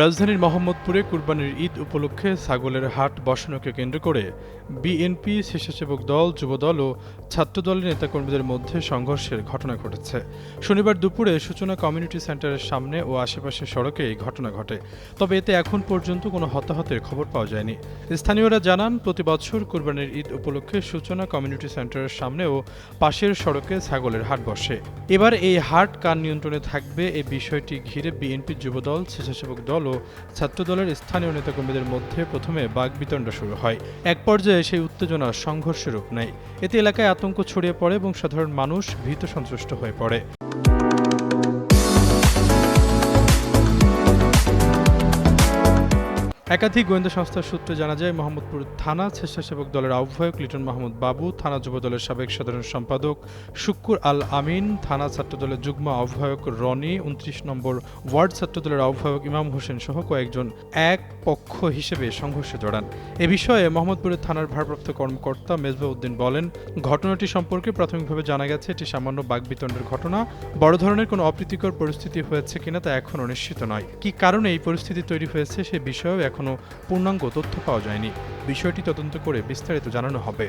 রাজধানীর মোহাম্মদপুরে কুরবানির ঈদ উপলক্ষে ছাগলের হাট বসানোকে কেন্দ্র করে বিএনপি, স্বেচ্ছাসেবক দল, যুবদল ও ছাত্রদলের নেতাকর্মীদের মধ্যে সংঘর্ষের ঘটনা ঘটেছে। শনিবার দুপুরে সূচনা কমিউনিটি সেন্টারের সামনে ও আশেপাশের সড়কে এই ঘটনা ঘটে। তবে এতে এখন পর্যন্ত কোনো হতাহতের খবর পাওয়া যায়নি। স্থানীয়রা জানান, প্রতি বছর কুরবানির ঈদ উপলক্ষে সূচনা কমিউনিটি সেন্টারের সামনে ও পাশের সড়কে ছাগলের হাট বসে। এবার এই হাট কার নিয়ন্ত্রণে থাকবে, এই বিষয়টি ঘিরে বিএনপি, যুবদল, স্বেচ্ছাসেবক দল ও ছাত্রদলের স্থানীয় নেতাকর্মীদের মধ্যে প্রথমে বাকবিতণ্ডা শুরু হয়। এক পর্যায়ে সেই উত্তেজনা সংঘর্ষের রূপ নেয়। এতে এলাকায় আতঙ্ক ছড়িয়ে পড়ে এবং সাধারণ মানুষ ভীত সন্ত্রস্ত হয়ে পড়ে। একাধিক গোয়েন্দা সংস্থার সূত্রে জানা যায়, মোহাম্মদপুর থানা স্বেচ্ছাসেবক দলের আহ্বায়ক লিটন মাহমুদ বাবু, থানা যুবদলের সাবেক সাধারণ সম্পাদক শুক্কুর আল আমিন, থানা ছাত্রদলের যুগ্ম আহ্বায়ক রনি, ২৯ নম্বর ওয়ার্ড ছাত্রদলের আহ্বায়ক ইমাম হোসেন সহ কয়েকজন এক পক্ষ হিসেবে সংঘর্ষে জড়ান। এ বিষয়ে মোহাম্মদপুরের থানার ভারপ্রাপ্ত কর্মকর্তা মেজবাউদ্দিন বলেন, ঘটনাটি সম্পর্কে প্রাথমিকভাবে জানা গেছে এটি সামান্য বাকবিতণ্ডার ঘটনা। বড় ধরনের কোনো অপ্রীতিকর পরিস্থিতি হয়েছে কিনা তা এখনও নিশ্চিত নয়। কী কারণে এই পরিস্থিতি তৈরি হয়েছে সে বিষয়েও এখনও পূর্ণাঙ্গ তথ্য পাওয়া যায়নি। বিষয়টি তদন্ত করে বিস্তারিত জানানো হবে।